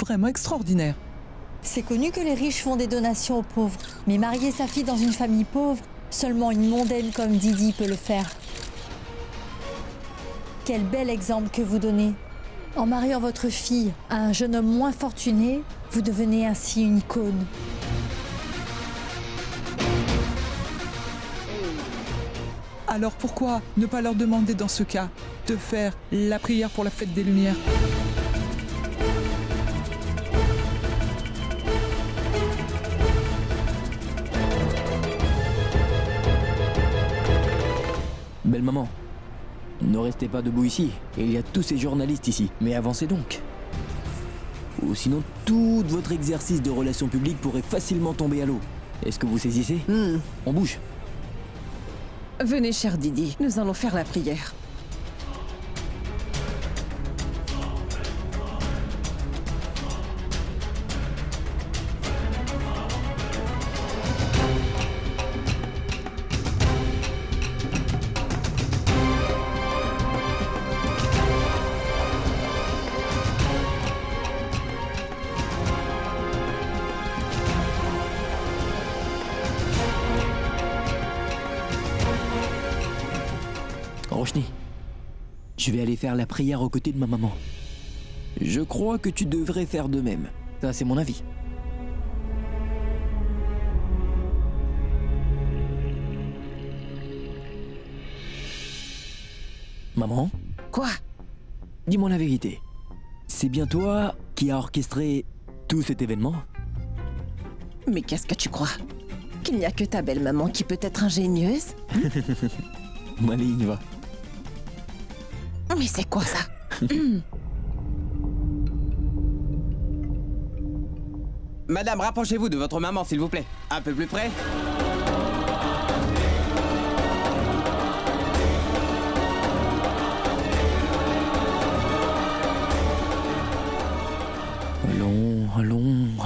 vraiment extraordinaire. C'est connu que les riches font des donations aux pauvres. Mais marier sa fille dans une famille pauvre, seulement une mondaine comme Didi peut le faire. Quel bel exemple que vous donnez. En mariant votre fille à un jeune homme moins fortuné, vous devenez ainsi une icône. Alors pourquoi ne pas leur demander dans ce cas de faire la prière pour la fête des Lumières? Belle maman, ne restez pas debout ici. Il y a tous ces journalistes ici. Mais avancez donc. Ou sinon, tout votre exercice de relations publiques pourrait facilement tomber à l'eau. Est-ce que vous saisissez? On bouge. Venez, cher Didi, nous allons faire la prière. Roshni, je vais aller faire la prière aux côtés de ma maman. Je crois que tu devrais faire de même. Ça, c'est mon avis. Maman, Quoi? dis-moi la vérité. C'est bien toi qui as orchestré tout cet événement? Mais qu'est-ce que tu crois? Qu'il n'y a que ta belle maman qui peut être ingénieuse? Maligne, va. Mais c'est quoi ça? Madame, rapprochez-vous de votre maman, s'il vous plaît. Un peu plus près.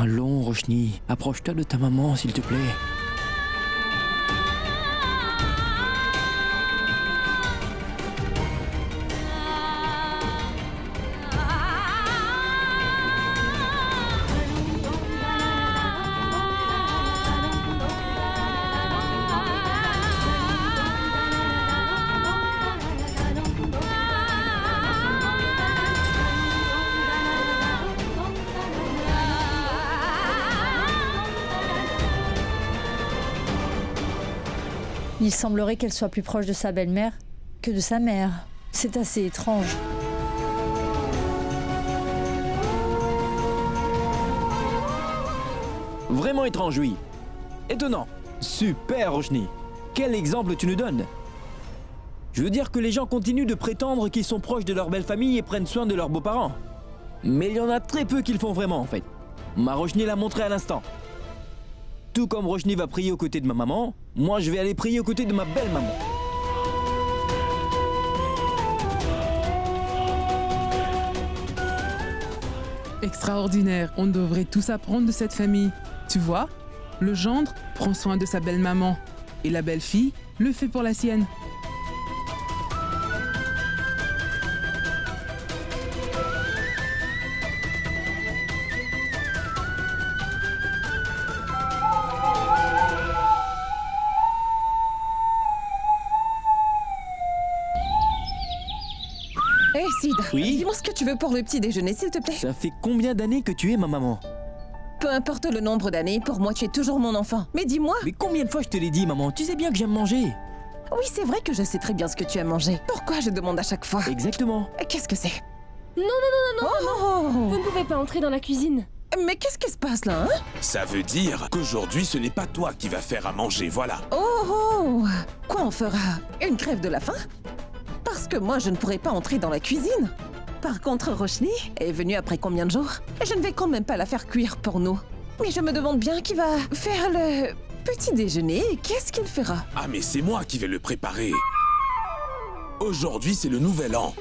Allons, Roshni. Approche-toi de ta maman, s'il te plaît. Il semblerait qu'elle soit plus proche de sa belle-mère que de sa mère. C'est assez étrange. Vraiment étrange, oui. Étonnant. Super, Roshni. Quel exemple tu nous donnes? Je veux dire que les gens continuent de prétendre qu'ils sont proches de leur belle famille et prennent soin de leurs beaux-parents. Mais il y en a très peu qui le font vraiment, en fait. Ma Roshni l'a montré à l'instant. Tout comme Roshni va prier aux côtés de ma maman, moi je vais aller prier aux côtés de ma belle maman. Extraordinaire, on devrait tous apprendre de cette famille. Tu vois, le gendre prend soin de sa belle-maman et la belle-fille le fait pour la sienne. Hé, Sid, Oui? dis-moi ce que tu veux pour le petit déjeuner, s'il te plaît. Ça fait combien d'années que tu es ma maman? Peu importe le nombre d'années, pour moi, tu es toujours mon enfant. Mais dis-moi. Mais combien de fois je te l'ai dit, maman? Tu sais bien que j'aime manger. Oui, c'est vrai que je sais très bien ce que tu aimes manger. Pourquoi je demande à chaque fois? Exactement. Qu'est-ce que c'est? Non. Vous ne pouvez pas entrer dans la cuisine. Mais qu'est-ce qui se passe là, hein? Ça veut dire qu'aujourd'hui, ce n'est pas toi qui vas faire à manger, voilà. Oh. Quoi, on fera? Une crève de la faim? Parce que moi, je ne pourrais pas entrer dans la cuisine. Par contre, Roshni est venue après combien de jours? Et je ne vais quand même pas la faire cuire pour nous. Mais je me demande bien qui va faire le petit déjeuner et qu'est-ce qu'il fera? Ah, mais c'est moi qui vais le préparer. Aujourd'hui, c'est le nouvel an.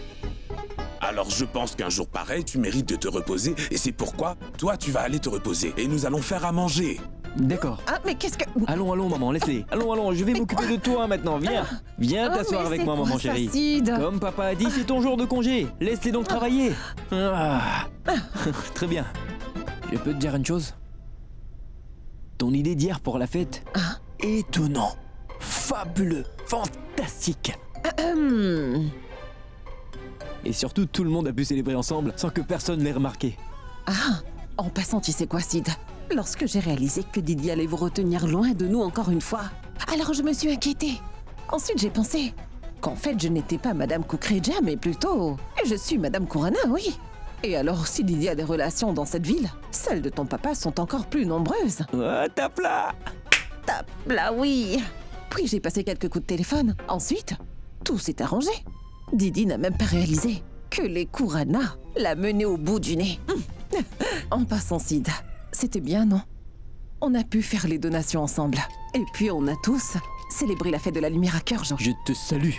Alors je pense qu'un jour pareil, tu mérites de te reposer et c'est pourquoi, toi, tu vas aller te reposer et nous allons faire à manger. D'accord. Ah, mais qu'est-ce que... Allons, maman, laisse-les. Allons, je vais m'occuper de toi maintenant, viens. Viens t'asseoir mais avec c'est moi, quoi maman ça, chérie. Sid? Comme papa a dit, c'est ton jour de congé. Laisse-les donc travailler. Ah. Très bien. Je peux te dire une chose? Ton idée d'hier pour la fête, étonnant, fabuleux, fantastique. Et surtout, tout le monde a pu célébrer ensemble sans que personne l'ait remarqué. Ah, en passant, tu sais quoi, Sid? Lorsque j'ai réalisé que Didi allait vous retenir loin de nous encore une fois, alors je me suis inquiétée. Ensuite, j'ai pensé qu'en fait, je n'étais pas Madame Kukreja, mais plutôt... je suis Madame Kurana, oui. Et alors, si Didi a des relations dans cette ville, celles de ton papa sont encore plus nombreuses. Ah, tape là! Tape là, oui. Puis j'ai passé quelques coups de téléphone. Ensuite, tout s'est arrangé. Didi n'a même pas réalisé que les Kurana l'a mené au bout du nez. En passant, Sid, c'était bien, non? On a pu faire les donations ensemble. Et puis on a tous célébré la fête de la lumière à cœur jour. Je te salue.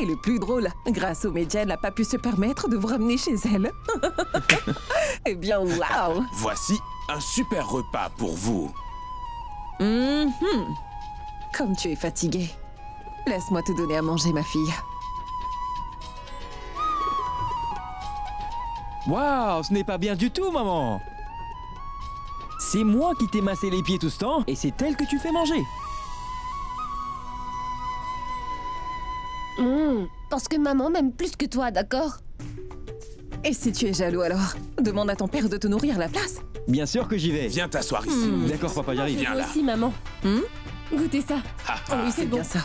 Et le plus drôle, grâce aux médias, elle n'a pas pu se permettre de vous ramener chez elle. Eh bien, waouh! Voici un super repas pour vous. Comme tu es fatiguée, laisse-moi te donner à manger, ma fille. Waouh, ce n'est pas bien du tout, maman. C'est moi qui t'ai massé les pieds tout ce temps, et c'est elle que tu fais manger. Parce que maman m'aime plus que toi, d'accord? Et si tu es jaloux alors, demande à ton père de te nourrir à la place. Bien sûr que j'y vais. Viens t'asseoir ici. D'accord, papa, j'arrive. Viens Moi là. aussi, maman. Goûtez ça. Ah, ah. Oui, c'est bon. bien ça.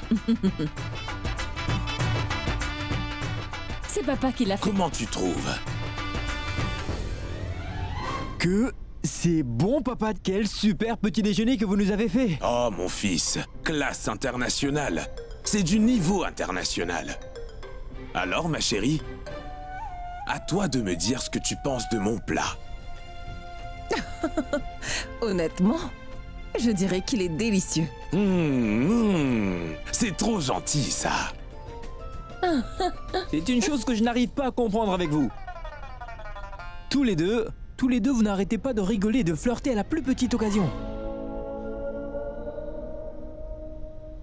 C'est papa qui l'a fait. Comment tu trouves? Que c'est bon, papa. Quel super petit déjeuner que vous nous avez fait. Oh mon fils, classe internationale. C'est du niveau international. Alors ma chérie, à toi de me dire ce que tu penses de mon plat. Honnêtement, je dirais qu'il est délicieux. C'est trop gentil ça. C'est une chose que je n'arrive pas à comprendre avec vous. Tous les deux, vous n'arrêtez pas de rigoler et de flirter à la plus petite occasion.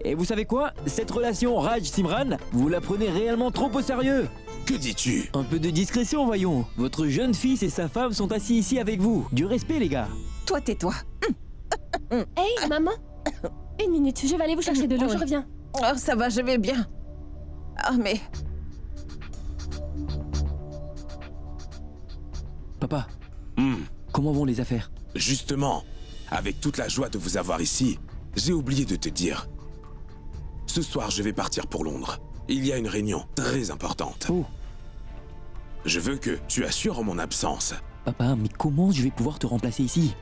Et vous savez quoi? Cette relation Raj-Simran, vous la prenez réellement trop au sérieux. Que dis-tu? Un peu de discrétion, voyons. Votre jeune fils et sa femme sont assis ici avec vous. Du respect, les gars. Toi, tais-toi. Hey, maman. Une minute, je vais aller vous chercher de l'eau, Oui. je reviens. Oh, ça va, je vais bien. Ah, mais... Papa, comment vont les affaires? Justement, avec toute la joie de vous avoir ici, j'ai oublié de te dire. Ce soir, je vais partir pour Londres. Il y a une réunion très importante. Oh, Je veux que tu assures en mon absence. papa, mais comment je vais pouvoir te remplacer ici?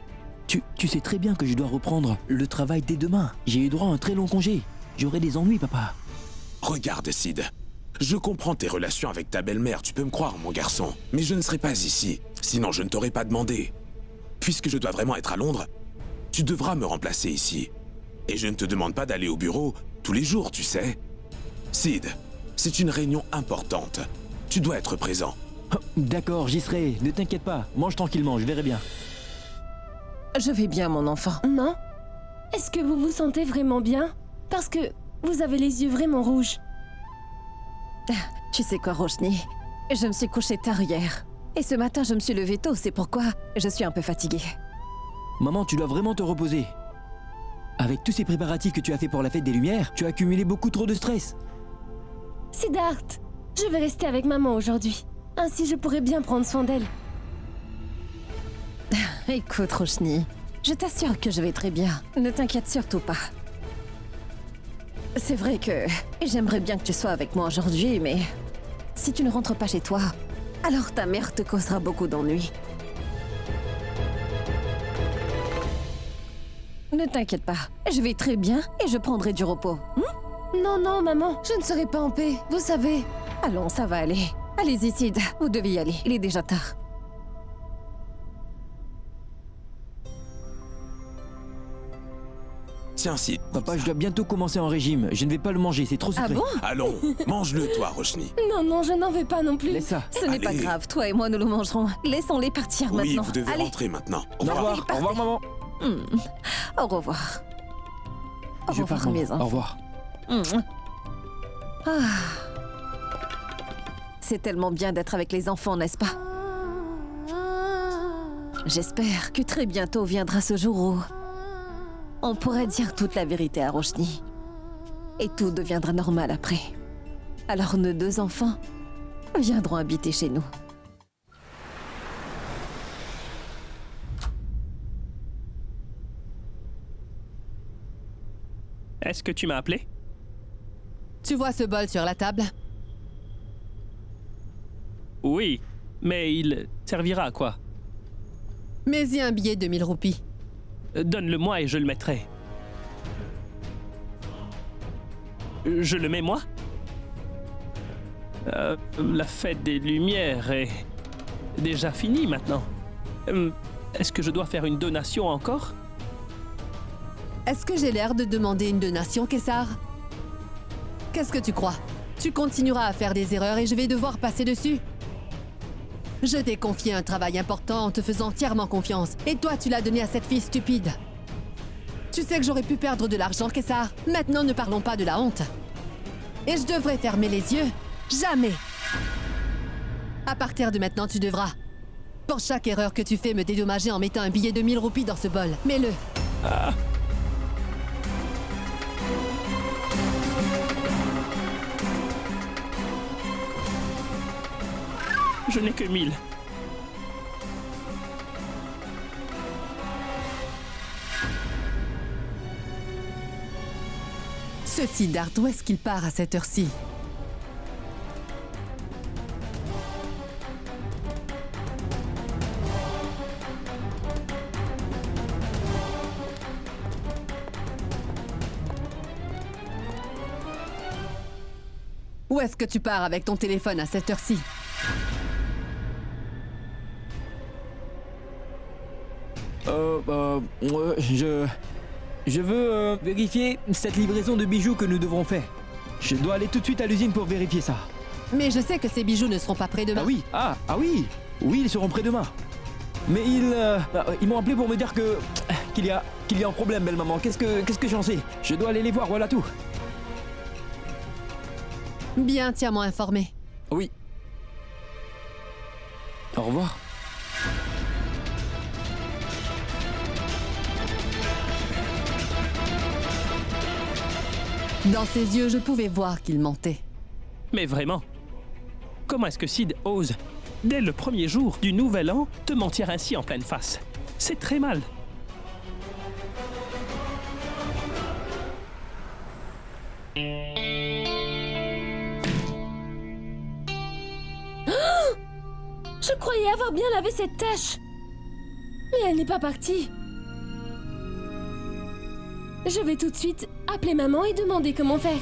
Tu sais très bien que je dois reprendre le travail dès demain. J'ai eu droit à un très long congé. J'aurai des ennuis, papa. Regarde, Sid. Je comprends tes relations avec ta belle-mère, tu peux me croire, mon garçon. Mais je ne serai pas ici, sinon je ne t'aurais pas demandé. Puisque je dois vraiment être à Londres, tu devras me remplacer ici. Et je ne te demande pas d'aller au bureau tous les jours, tu sais. Sid, c'est une réunion importante. Tu dois être présent. Oh, d'accord, j'y serai. Ne t'inquiète pas. Mange tranquillement, je verrai bien. Je vais bien, mon enfant. Non? Est-ce que vous vous sentez vraiment bien? Parce que vous avez les yeux vraiment rouges. Tu sais quoi, Roshni? Je me suis couchée tard hier. Et ce matin, je me suis levée tôt, c'est pourquoi je suis un peu fatiguée. Maman, tu dois vraiment te reposer. Avec tous ces préparatifs que tu as fait pour la fête des Lumières, tu as accumulé beaucoup trop de stress. Siddharth, je vais rester avec maman aujourd'hui. Ainsi, je pourrai bien prendre soin d'elle. Écoute, Roshni, je t'assure que je vais très bien. Ne t'inquiète surtout pas. C'est vrai que j'aimerais bien que tu sois avec moi aujourd'hui, mais si tu ne rentres pas chez toi, alors ta mère te causera beaucoup d'ennuis. Ne t'inquiète pas, je vais très bien et je prendrai du repos. Non, non, maman, je ne serai pas en paix, vous savez. Allons, ça va aller. Allez-y, Sid, vous devez y aller, il est déjà tard. Tiens, Sid. Papa, je dois bientôt commencer un régime. Je ne vais pas le manger, c'est trop sucré. Ah bon? Allons, mange-le, toi, Roshni. Non, non, je n'en veux pas non plus. Laisse ça. Ce n'est pas Allez. grave, toi et moi nous le mangerons. Laissons-les partir Oui, maintenant. vous devez Allez, rentrer maintenant. Au Au revoir. revoir, au revoir, maman. au revoir. Au Je revoir, pars, mes maman. enfants. Au revoir. C'est tellement bien d'être avec les enfants, n'est-ce pas? J'espère que très bientôt viendra ce jour où on pourra dire toute la vérité à Roshni. Et tout deviendra normal après. Alors nos 2 enfants viendront habiter chez nous. Est-ce que tu m'as appelé? Tu vois ce bol sur la table? Oui, mais il servira à quoi? Mets-y un billet de 1000 roupies. Donne-le-moi et je le mettrai. Je le mets moi? La fête des Lumières est déjà finie maintenant. Est-ce que je dois faire une donation encore? Est-ce que j'ai l'air de demander une donation, Kessar? Qu'est-ce que tu crois? Tu continueras à faire des erreurs et je vais devoir passer dessus. Je t'ai confié un travail important en te faisant entièrement confiance. Et toi, tu l'as donné à cette fille stupide. Tu sais que j'aurais pu perdre de l'argent, Kessar. Maintenant, ne parlons pas de la honte. Et je devrais fermer les yeux? Jamais! À partir de maintenant, tu devras. Pour chaque erreur que tu fais, me dédommager en mettant un billet de 1000 roupies dans ce bol. Mets-le. Ah. Je n'ai que 1000. Ce Siddharth, où est-ce qu'il part à cette heure-ci? Où est-ce que tu pars avec ton téléphone à cette heure-ci? Je veux vérifier cette livraison de bijoux que nous devrons faire. Je dois aller tout de suite à l'usine pour vérifier ça. Mais je sais que ces bijoux ne seront pas prêts demain. Ah oui. Oui, ils seront prêts demain. Mais ils m'ont appelé pour me dire qu'il y a un problème, belle maman. Qu'est-ce que j'en sais? Je dois aller les voir, voilà tout. Bien, tiens-moi informé. Oui. Au revoir. Dans ses yeux, je pouvais voir qu'il mentait. Mais vraiment? Comment est-ce que Sid ose, dès le premier jour du nouvel an, te mentir ainsi en pleine face? C'est très mal. Je croyais avoir bien lavé cette tache. Mais elle n'est pas partie. Je vais tout de suite appeler maman et demander comment faire.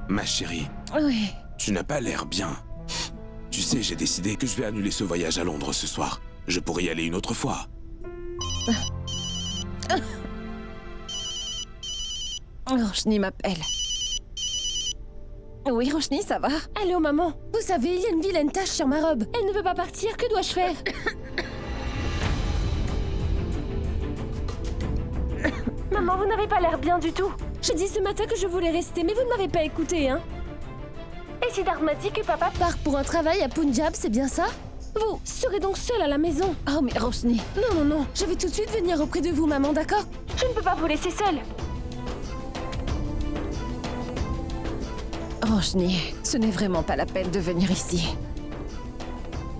Ma chérie, Oui. tu n'as pas l'air bien. Tu sais, j'ai décidé que je vais annuler ce voyage à Londres ce soir. Je pourrais y aller une autre fois. Roshni m'appelle. Oui, Roshni, ça va? Allô, maman. Vous savez, il y a une vilaine tache sur ma robe. Elle ne veut pas partir. Que dois-je faire? Maman, vous n'avez pas l'air bien du tout. J'ai dit ce matin que je voulais rester, mais vous ne m'avez pas écouté, hein? Et Siddharth m'a dit que papa part pour un travail à Punjab, c'est bien ça? Vous serez donc seule à la maison. Oh, mais Roshni... Non, je vais tout de suite venir auprès de vous, maman, d'accord? Je ne peux pas vous laisser seule. Roshni, ce n'est vraiment pas la peine de venir ici.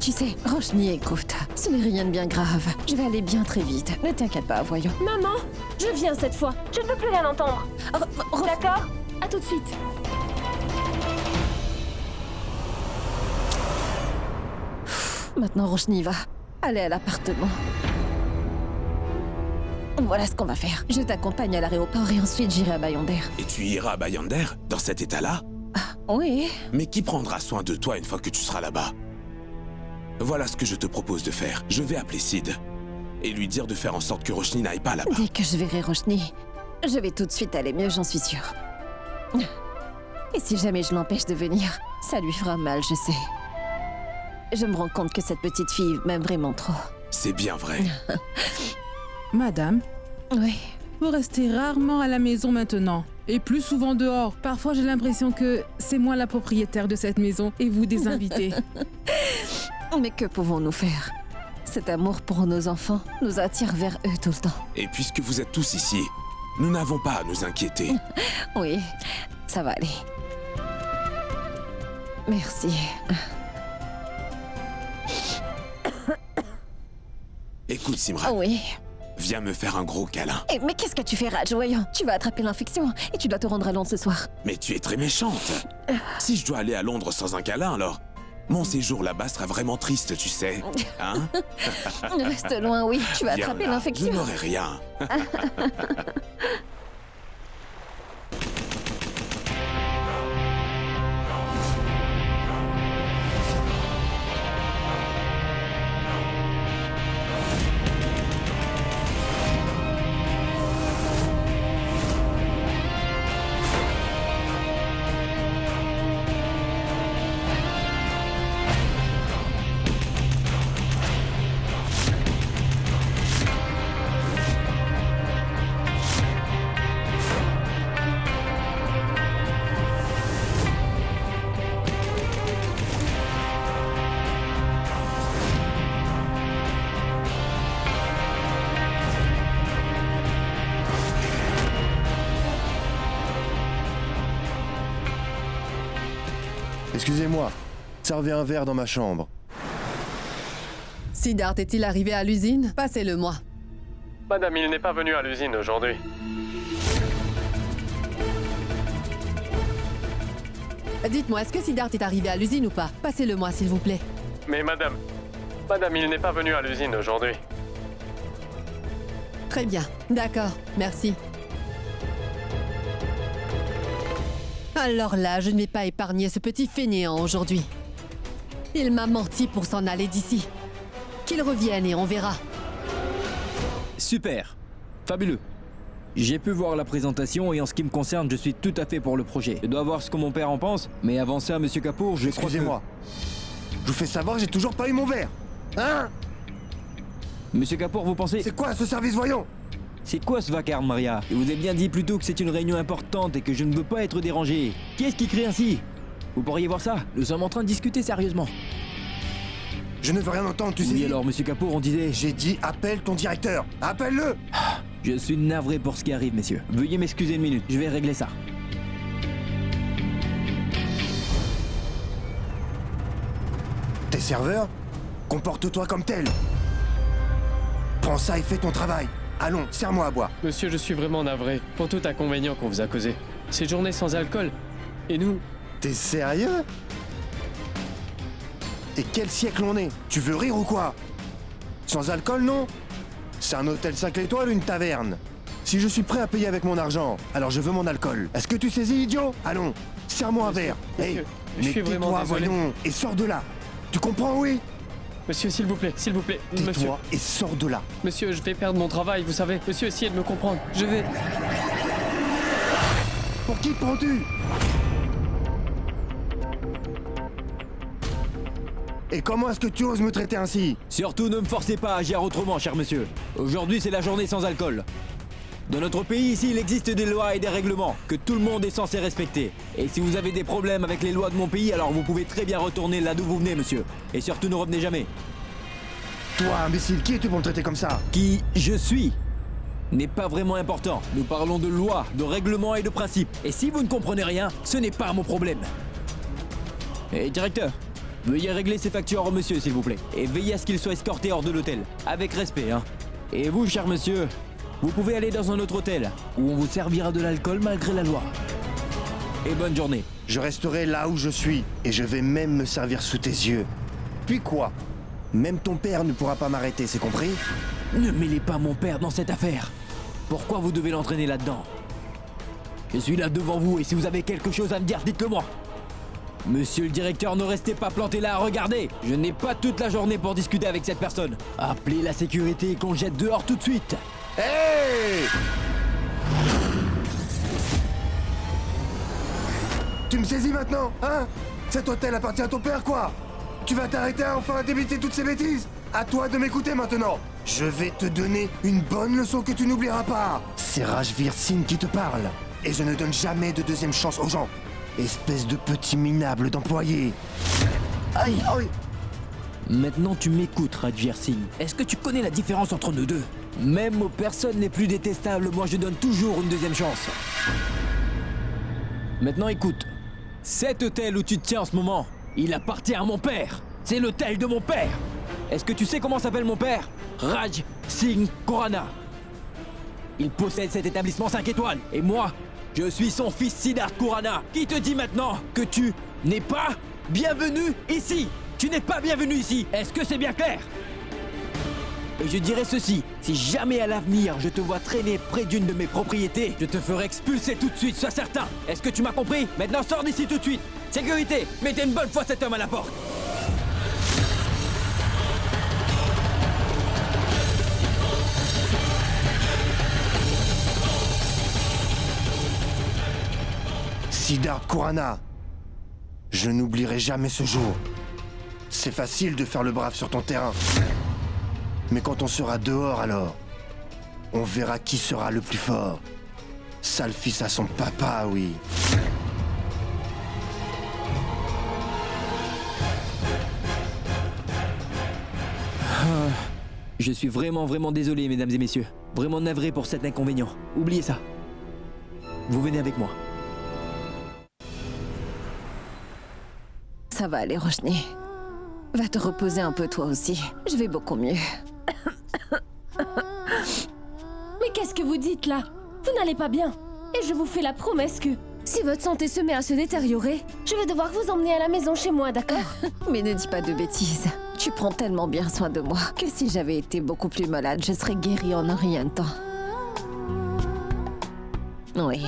Tu sais, Roshni, écoute, ce n'est rien de bien grave. Je vais aller bien très vite. Ne t'inquiète pas, voyons. Maman, je viens cette fois. Je ne veux plus rien entendre. D'accord? À tout de suite. Maintenant, Roshni va. Allez à l'appartement. Voilà ce qu'on va faire. Je t'accompagne à l'aéroport et ensuite j'irai à Bayander. Et tu iras à Bayander, dans cet état-là? Oui. Mais qui prendra soin de toi une fois que tu seras là-bas? Voilà ce que je te propose de faire. Je vais appeler Sid et lui dire de faire en sorte que Roshni n'aille pas là-bas. Dès que je verrai Roshni, je vais tout de suite aller mieux, j'en suis sûre. Et si jamais je l'empêche de venir, ça lui fera mal, je sais. Je me rends compte que cette petite fille m'aime vraiment trop. C'est bien vrai. Madame, Oui. Vous restez rarement à la maison maintenant. Et plus souvent dehors. Parfois, j'ai l'impression que c'est moi la propriétaire de cette maison et vous des invités. Mais que pouvons-nous faire? Cet amour pour nos enfants nous attire vers eux tout le temps. Et puisque vous êtes tous ici, nous n'avons pas à nous inquiéter. Oui, ça va aller. Merci. Écoute, Simran, Oui. viens me faire un gros câlin. Eh, mais qu'est-ce que tu fais, Raj? Voyons, tu vas attraper l'infection et tu dois te rendre à Londres ce soir. Mais tu es très méchante. Si je dois aller à Londres sans un câlin, alors mon séjour là-bas sera vraiment triste, tu sais. Hein? Reste loin, oui. Tu vas Viens attraper là, l'infection. je n'aurai rien. Excusez-moi, servez un verre dans ma chambre. Siddharth est-il arrivé à l'usine? Passez-le-moi. Madame, il n'est pas venu à l'usine aujourd'hui. Dites-moi, est-ce que Siddharth est arrivé à l'usine ou pas? Passez-le-moi, s'il vous plaît. Mais madame, il n'est pas venu à l'usine aujourd'hui. Très bien. D'accord, merci. Alors là, je ne vais pas épargner ce petit fainéant aujourd'hui. Il m'a menti pour s'en aller d'ici. Qu'il revienne et on verra. Super. Fabuleux. J'ai pu voir la présentation et en ce qui me concerne, je suis tout à fait pour le projet. Je dois voir ce que mon père en pense, mais avant ça, monsieur Kapoor, je crois que... Excusez-moi. Je vous fais savoir que j'ai toujours pas eu mon verre. Hein? Monsieur Kapoor, vous pensez... C'est quoi ce service, voyons? C'est quoi ce vacarme, Maria? Je vous ai bien dit plus tôt que c'est une réunion importante et que je ne veux pas être dérangé. Qui est-ce qui crie ainsi? Vous pourriez voir ça? Nous sommes en train de discuter sérieusement. Je ne veux rien entendre, tu sais. Oui, alors, monsieur Kapoor, on disait... J'ai dit appelle ton directeur. Appelle-le. Je suis navré pour ce qui arrive, messieurs. Veuillez m'excuser une minute, je vais régler ça. T'es serveur? Comporte-toi comme tel. Prends ça et fais ton travail. Allons, serre-moi à boire. Monsieur, je suis vraiment navré pour tout inconvénient qu'on vous a causé. Ces journées sans alcool. Et nous... T'es sérieux? Et quel siècle on est? Tu veux rire ou quoi? Sans alcool, non? C'est un hôtel 5 étoiles ou une taverne? Si je suis prêt à payer avec mon argent, alors je veux mon alcool. Est-ce que tu saisis, idiot? Allons, serre-moi un verre. Hé, je suis vraiment tais-toi, désolé. voyons, et sors de là. Tu comprends, oui? Monsieur, s'il vous plaît, monsieur. Tais-toi et sors de là. Monsieur, je vais perdre mon travail, vous savez. Monsieur, essayez de me comprendre. Je vais... Pour qui te prends-tu? Et comment est-ce que tu oses me traiter ainsi? Surtout ne me forcez pas à agir autrement, cher monsieur. Aujourd'hui, c'est la journée sans alcool. Dans notre pays, ici, il existe des lois et des règlements que tout le monde est censé respecter. Et si vous avez des problèmes avec les lois de mon pays, alors vous pouvez très bien retourner là d'où vous venez, monsieur. Et surtout, ne revenez jamais. Toi, imbécile, qui es-tu pour me traiter comme ça? Qui je suis n'est pas vraiment important. Nous parlons de lois, de règlements et de principes. Et si vous ne comprenez rien, ce n'est pas mon problème. Et directeur, veuillez régler ces factures au monsieur, s'il vous plaît. Et veillez à ce qu'il soit escorté hors de l'hôtel. Avec respect, hein. Et vous, cher monsieur, vous pouvez aller dans un autre hôtel, où on vous servira de l'alcool malgré la loi. Et bonne journée. Je resterai là où je suis, et je vais même me servir sous tes yeux. Puis quoi? Même ton père ne pourra pas m'arrêter, c'est compris? Ne mêlez pas mon père dans cette affaire. Pourquoi vous devez l'entraîner là-dedans? Je suis là devant vous, et si vous avez quelque chose à me dire, dites-le moi. Monsieur le directeur, ne restez pas planté là à regarder. Je n'ai pas toute la journée pour discuter avec cette personne. Appelez la sécurité et qu'on le jette dehors tout de suite. Hey! Tu me saisis maintenant, hein? Cet hôtel appartient à ton père, quoi? Tu vas t'arrêter à enfin débiter toutes ces bêtises? À toi de m'écouter maintenant. Je vais te donner une bonne leçon que tu n'oublieras pas. C'est Rajveer Singh qui te parle. Et je ne donne jamais de deuxième chance aux gens. Espèce de petit minable d'employé. Aïe, aïe. Maintenant tu m'écoutes, Rajveer Singh. Est-ce que tu connais la différence entre nous deux? Même aux personnes les plus détestables, moi je donne toujours une deuxième chance. Maintenant écoute. Cet hôtel où tu te tiens en ce moment, il appartient à mon père. C'est l'hôtel de mon père. Est-ce que tu sais comment s'appelle mon père? Raj Singh Khurana. Il possède cet établissement 5 étoiles. Et moi, je suis son fils Siddharth Khurana. Qui te dit maintenant que tu n'es pas bienvenu ici? Tu n'es pas bienvenu ici. Est-ce que c'est bien clair? Et je dirais ceci, si jamais à l'avenir je te vois traîner près d'une de mes propriétés, je te ferai expulser tout de suite, sois certain. Est-ce que tu m'as compris? Maintenant sors d'ici tout de suite. Sécurité, mettez une bonne fois cet homme à la porte. Siddharth Khurana, je n'oublierai jamais ce jour. C'est facile de faire le brave sur ton terrain. Mais quand on sera dehors alors, on verra qui sera le plus fort. Sale fils à son papa, oui. Je suis vraiment désolé, mesdames et messieurs. Vraiment navré pour cet inconvénient. Oubliez ça. Vous venez avec moi. Ça va aller, Roshni. Va te reposer un peu toi aussi. Je vais beaucoup mieux. Mais qu'est-ce que vous dites là? Vous n'allez pas bien. Et je vous fais la promesse que, si votre santé se met à se détériorer, je vais devoir vous emmener à la maison chez moi, d'accord? Mais ne dis pas de bêtises. Tu prends tellement bien soin de moi que si j'avais été beaucoup plus malade, je serais guérie en un rien de temps. Oui.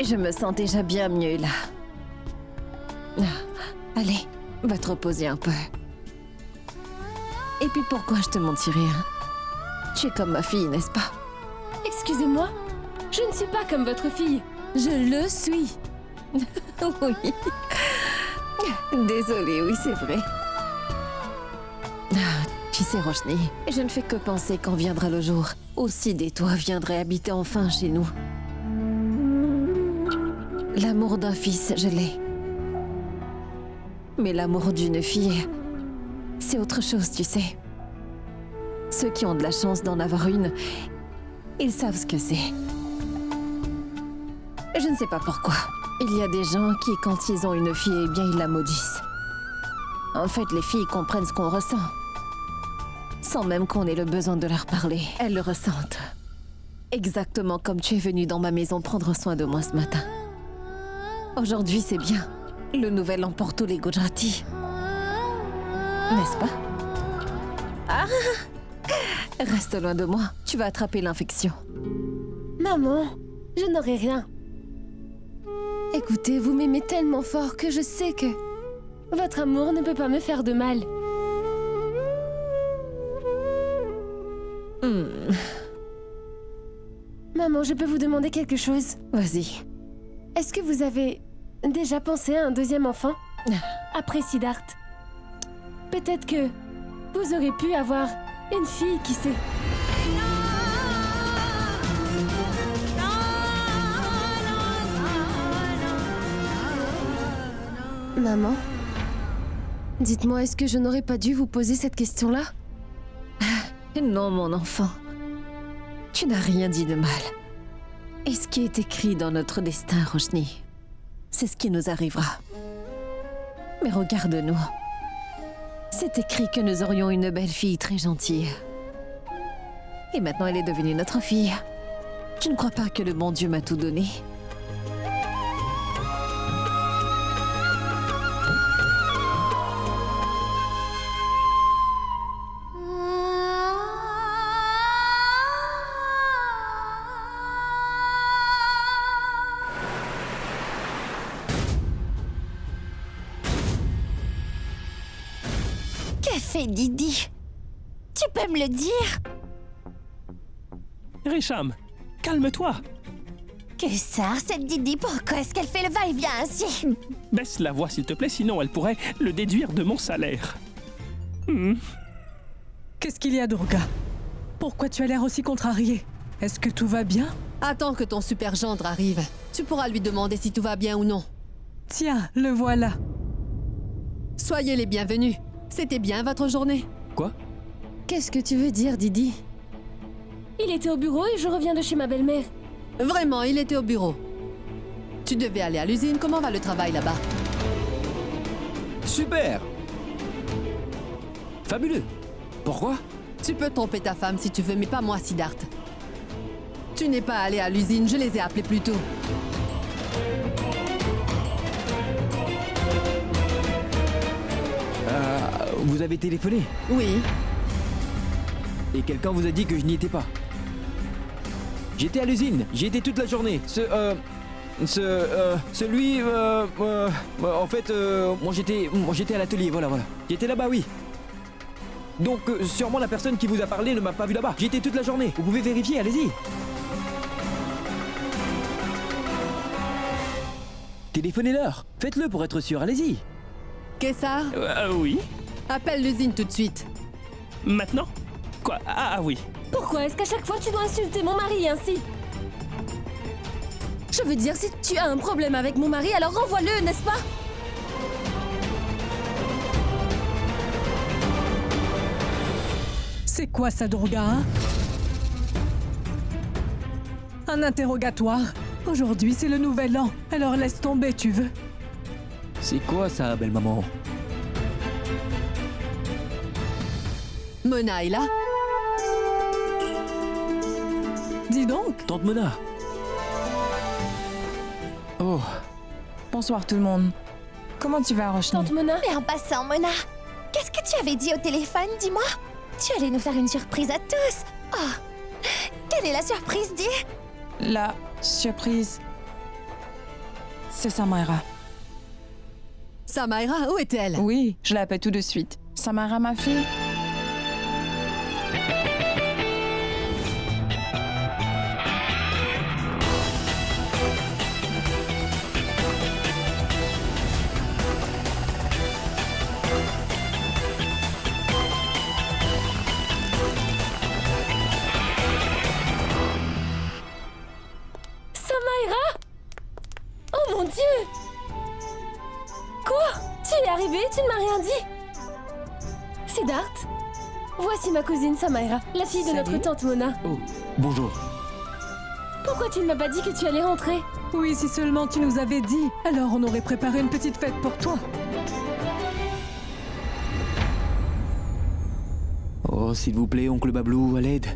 Je me sens déjà bien mieux là. Allez, va te reposer un peu. Et puis pourquoi je te mentirais, hein? Tu es comme ma fille, n'est-ce pas? Excusez-moi, je ne suis pas comme votre fille. Je le suis. Oui. Désolée, oui, c'est vrai. Tu sais, Roshni, je ne fais que penser quand viendra le jour où Sid et toi viendrez habiter enfin chez nous. L'amour d'un fils, je l'ai. Mais l'amour d'une fille, c'est autre chose, tu sais. Ceux qui ont de la chance d'en avoir une, ils savent ce que c'est. Je ne sais pas pourquoi. Il y a des gens qui, quand ils ont une fille, eh bien, ils la maudissent. En fait, les filles comprennent ce qu'on ressent. Sans même qu'on ait le besoin de leur parler, elles le ressentent. Exactement comme tu es venu dans ma maison prendre soin de moi ce matin. Aujourd'hui, c'est bien. Le nouvel an pour tous les Gujarati. N'est-ce pas? Ah! Reste loin de moi, tu vas attraper l'infection. Maman, je n'aurai rien. Écoutez, vous m'aimez tellement fort que je sais que votre amour ne peut pas me faire de mal. Maman, je peux vous demander quelque chose? Vas-y. Est-ce que vous avez déjà pensé à un deuxième enfant? Après Siddharth? Peut-être que vous aurez pu avoir une fille, qui sait? Maman? Dites-moi, est-ce que je n'aurais pas dû vous poser cette question-là? Non, mon enfant. Tu n'as rien dit de mal. Et ce qui est écrit dans notre destin, Roshni, c'est ce qui nous arrivera. Mais regarde-nous. C'est écrit que nous aurions une belle fille très gentille. Et maintenant, elle est devenue notre fille. Tu ne crois pas que le bon Dieu m'a tout donné? Que fait Didi? Tu peux me le dire? Risham, calme-toi. Que ça, cette Didi, pourquoi est-ce qu'elle fait le va-et-vient ainsi? Baisse la voix, s'il te plaît, sinon elle pourrait le déduire de mon salaire. Qu'est-ce qu'il y a, Durga? Pourquoi tu as l'air aussi contrariée? Est-ce que tout va bien? Attends que ton super gendre arrive. Tu pourras lui demander si tout va bien ou non. Tiens, le voilà. Soyez les bienvenus. C'était bien votre journée? Quoi? Qu'est-ce que tu veux dire, Didi? Il était au bureau et je reviens de chez ma belle-mère. Vraiment, il était au bureau. Tu devais aller à l'usine. Comment va le travail là-bas? Super! Fabuleux! Pourquoi? Tu peux tromper ta femme si tu veux, mais pas moi, Siddharth. Tu n'es pas allé à l'usine, je les ai appelés plus tôt. Vous avez téléphoné? Oui. Et quelqu'un vous a dit que je n'y étais pas? J'étais à l'usine, j'y étais toute la journée. Celui, en fait, moi j'étais à l'atelier, voilà. J'étais là-bas, oui. Donc, sûrement la personne qui vous a parlé ne m'a pas vu là-bas. J'y étais toute la journée. Vous pouvez vérifier, allez-y. Téléphonez-leur. Faites-le pour être sûr, allez-y. Kessar? Oui. Appelle l'usine tout de suite. Maintenant? Quoi? Ah oui. Pourquoi est-ce qu'à chaque fois tu dois insulter mon mari ainsi? Je veux dire, si tu as un problème avec mon mari, alors renvoie-le, n'est-ce pas? C'est quoi ça, Durga, hein? Un interrogatoire? Aujourd'hui, c'est le nouvel an, alors laisse tomber, tu veux? C'est quoi ça, belle maman? Mona est là? Dis donc! Tante Mona! Oh! Bonsoir tout le monde. Comment tu vas, Roshni? Tante Mona? Mais en passant, Mona, qu'est-ce que tu avais dit au téléphone, dis-moi? Tu allais nous faire une surprise à tous. Oh! Quelle est la surprise, dis? La surprise... C'est Samaira. Samaira, où est-elle? Oui, je l'appelle tout de suite. Samaira, ma fille? Samaira? Oh mon Dieu! Quoi? Tu es arrivé? Tu ne m'as rien dit? Siddharth? Voici ma cousine Samaira, la fille de notre tante Mona. Oh, bonjour. Pourquoi tu ne m'as pas dit que tu allais rentrer? Oui, si seulement tu nous avais dit, alors on aurait préparé une petite fête pour toi. Oh, s'il vous plaît, oncle Bablou, à l'aide.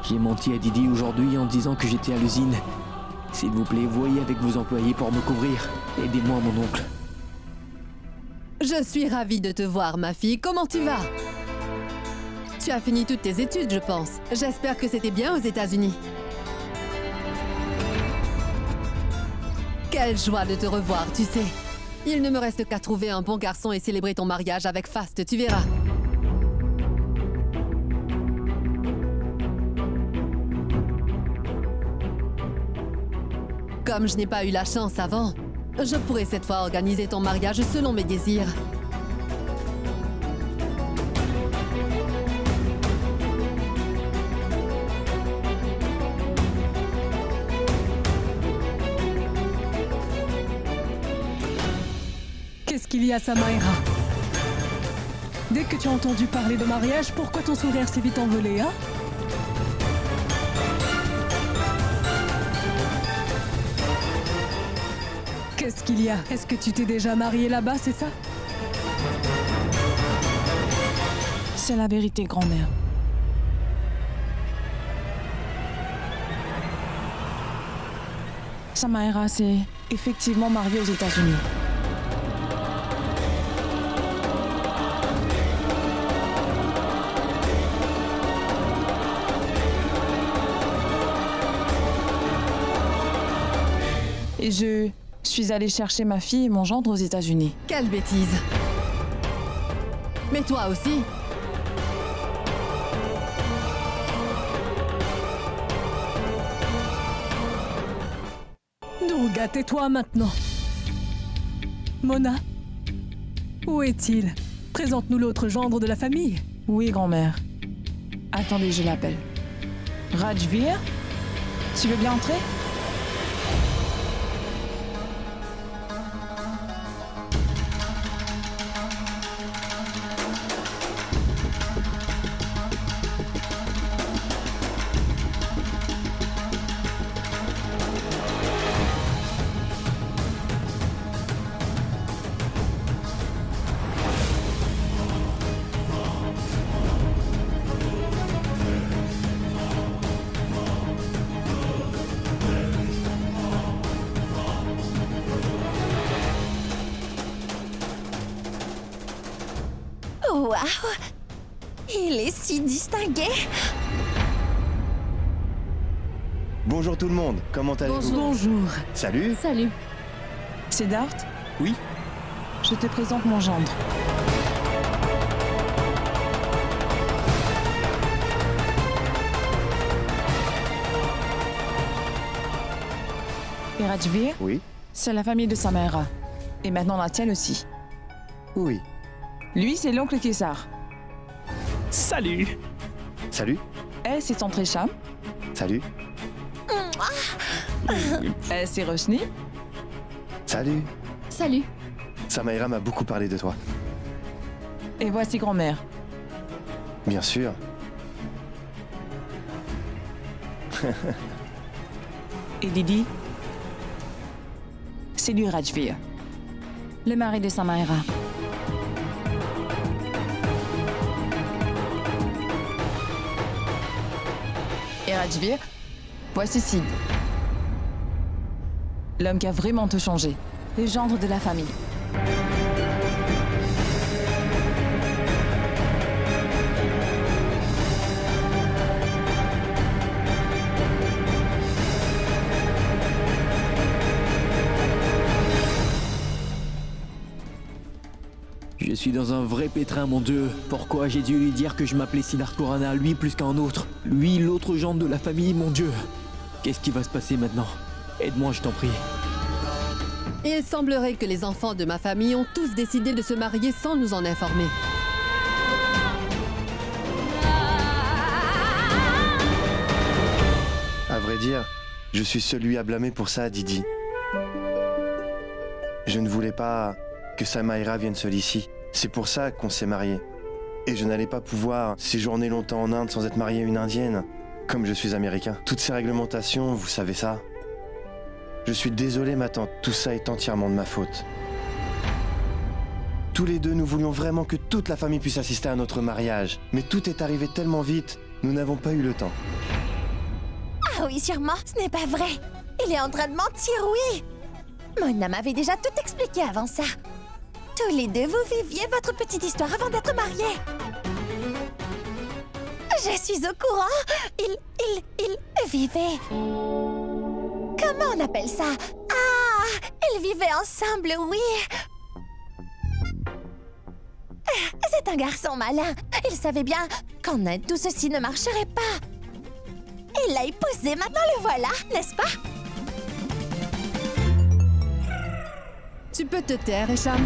J'ai menti à Didi aujourd'hui en disant que j'étais à l'usine. S'il vous plaît, voyez avec vos employés pour me couvrir. Aidez-moi, mon oncle. Je suis ravie de te voir, ma fille. Comment tu vas? Tu as fini toutes tes études, je pense. J'espère que c'était bien aux États-Unis. Quelle joie de te revoir, tu sais. Il ne me reste qu'à trouver un bon garçon et célébrer ton mariage avec Fast, tu verras. Comme je n'ai pas eu la chance avant, je pourrais cette fois organiser ton mariage selon mes désirs. Qu'est-ce qu'il y a, Samaira? Dès que tu as entendu parler de mariage, pourquoi ton sourire s'est vite envolé, hein? Qu'est-ce qu'il y a? Est-ce que tu t'es déjà mariée là-bas, c'est ça? C'est la vérité, grand-mère. Samaira s'est effectivement mariée aux États-Unis. Et je suis allée chercher ma fille et mon gendre aux États-Unis. Quelle bêtise! Mais toi aussi? Durga, tais-toi maintenant. Mona, où est-il? Présente-nous l'autre gendre de la famille. Oui, grand-mère. Attendez, je l'appelle. Rajveer, tu veux bien entrer? Waouh! Il est si distingué! Bonjour tout le monde, comment allez-vous? Bonjour. Salut. Salut. Siddharth, Oui? je te présente mon gendre. Et Rajveer, Oui? c'est la famille de Samaira. Et maintenant la tienne aussi. Oui. Lui, c'est l'oncle Kessar. Salut. Salut? Elle, c'est son Tresham. Salut? Elle, c'est Roshni. Salut? Salut. Samaira m'a beaucoup parlé de toi. Et voici grand-mère. Bien sûr. Et Didi, c'est lui Rajveer, le mari de Samaira. Et Rajveer, voici Sid. L'homme qui a vraiment tout changé, le gendre de la famille. Je suis dans un vrai pétrin, mon Dieu. Pourquoi j'ai dû lui dire que je m'appelais Siddharth Khorana, lui plus qu'un autre? Lui, l'autre gendre de la famille, mon Dieu. Qu'est-ce qui va se passer maintenant? Aide-moi, je t'en prie. Il semblerait que les enfants de ma famille ont tous décidé de se marier sans nous en informer. À vrai dire, je suis celui à blâmer pour ça, Didi. Je ne voulais pas que Samaira vienne seule ici. C'est pour ça qu'on s'est mariés. Et je n'allais pas pouvoir séjourner longtemps en Inde sans être marié à une Indienne, comme je suis américain. Toutes ces réglementations, vous savez ça. Je suis désolé, ma tante, tout ça est entièrement de ma faute. Tous les deux, nous voulions vraiment que toute la famille puisse assister à notre mariage. Mais tout est arrivé tellement vite, nous n'avons pas eu le temps. Ah oui, sûrement, ce n'est pas vrai. Il est en train de mentir, oui. Mona m'avait déjà tout expliqué avant ça. Tous les deux, vous viviez votre petite histoire avant d'être mariés. Je suis au courant. Ils vivaient... Comment on appelle ça? Ah, ils vivaient ensemble, oui. C'est un garçon malin. Il savait bien qu'en Inde, tout ceci ne marcherait pas. Il l'a épousé, maintenant le voilà, n'est-ce pas? Tu peux te taire, Esham.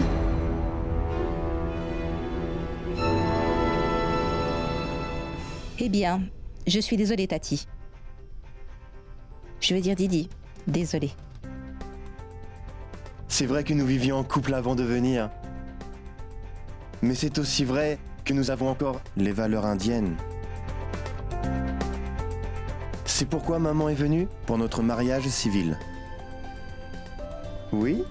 Eh bien, je suis désolée, Tati. Je veux dire Didi, désolée. C'est vrai que nous vivions en couple avant de venir. Mais c'est aussi vrai que nous avons encore les valeurs indiennes. C'est pourquoi maman est venue pour notre mariage civil. Oui?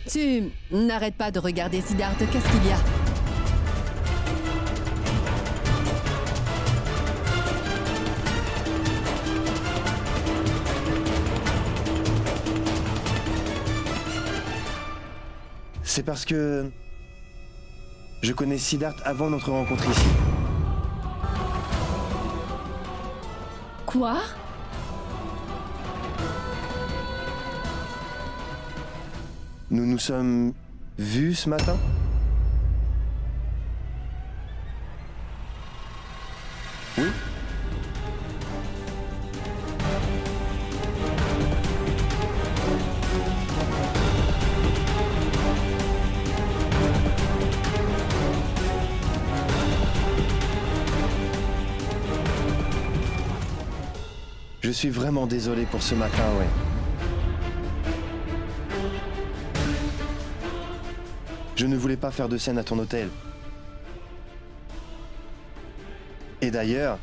Tu n'arrêtes pas de regarder Siddharth, qu'est-ce qu'il y a? C'est parce que... je connais Siddharth avant notre rencontre ici. nous nous sommes vus ce matin? Oui? Je suis vraiment désolé pour ce matin, ouais. Je ne voulais pas faire de scène à ton hôtel. Et d'ailleurs,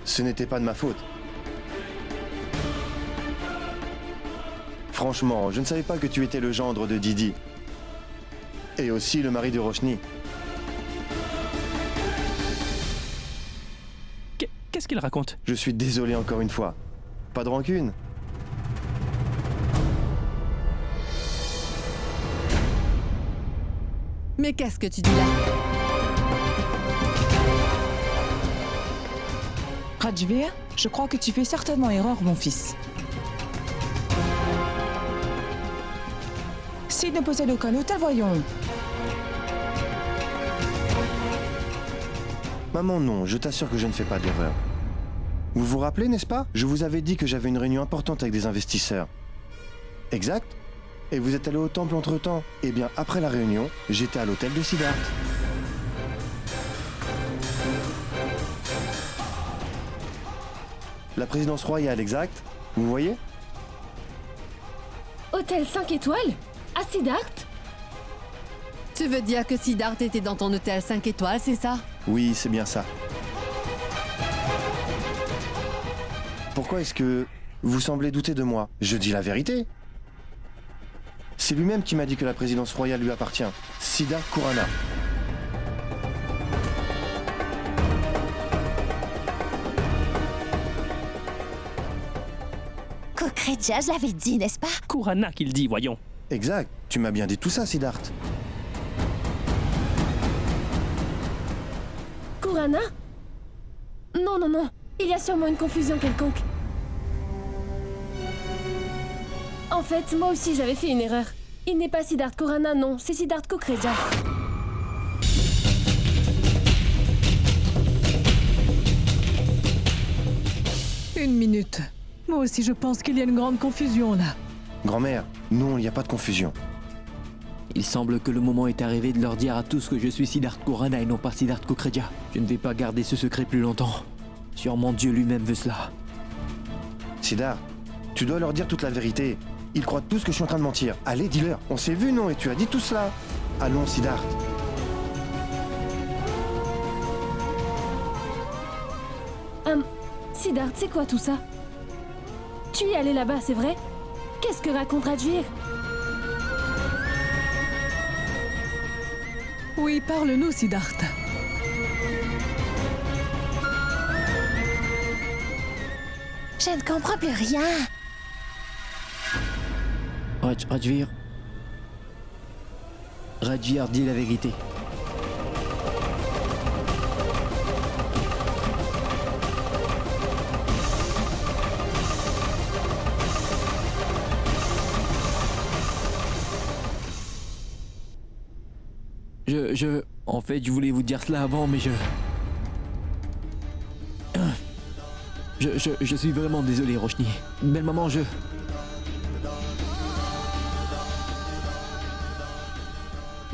ce n'était pas de ma faute. Franchement, je ne savais pas que tu étais le gendre de Didi. Et aussi le mari de Roshni. Qu'est-ce qu'il raconte? Je suis désolé encore une fois. Pas de rancune. Mais qu'est-ce que tu dis là? Rajvir, je crois que tu fais certainement erreur, mon fils. Sid ne possède aucun hôtel, voyons. Maman, non, je t'assure que je ne fais pas d'erreur. Vous vous rappelez, n'est-ce pas? Je vous avais dit que j'avais une réunion importante avec des investisseurs. Exact? Et vous êtes allé au temple entre-temps? Eh bien, après la réunion, j'étais à l'hôtel de Siddharth. La présidence royale, exact? Vous voyez? Hôtel 5 étoiles? À Siddharth? Tu veux dire que Siddharth était dans ton hôtel 5 étoiles, c'est ça? Oui, c'est bien ça. Pourquoi est-ce que vous semblez douter de moi? Je dis la vérité. C'est lui-même qui m'a dit que la présidence royale lui appartient. Siddharth Khurana. Kukreja, je l'avais dit, n'est-ce pas? Khurana qu'il dit, voyons. Exact. Tu m'as bien dit tout ça, Siddharth. Khurana? Non, non, non. Il y a sûrement une confusion quelconque. En fait, moi aussi j'avais fait une erreur. Il n'est pas Siddharth Khurana, non, c'est Siddharth Kukreja. Une minute. Moi aussi je pense qu'il y a une grande confusion là. Grand-mère, non, il n'y a pas de confusion. Il semble que le moment est arrivé de leur dire à tous que je suis Siddharth Khurana et non pas Siddharth Kukreja. Je ne vais pas garder ce secret plus longtemps. Sûrement Dieu lui-même veut cela. Siddharth, tu dois leur dire toute la vérité. Ils croient tous que je suis en train de mentir. Allez, dis-leur. On s'est vu, non? Et tu as dit tout cela. Allons, Siddharth. Siddharth, c'est quoi tout ça? Tu es allé là-bas, c'est vrai? Qu'est-ce que raconte Rajvir? Oui, parle-nous, Siddharth. Je ne comprends plus rien. Rajvir dit la vérité. En fait, je voulais vous dire cela avant, mais je suis vraiment désolé, Roshni. Belle maman,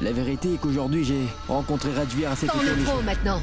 La vérité est qu'aujourd'hui, j'ai rencontré Rajvir à cet Sans hôtel. le trop maintenant.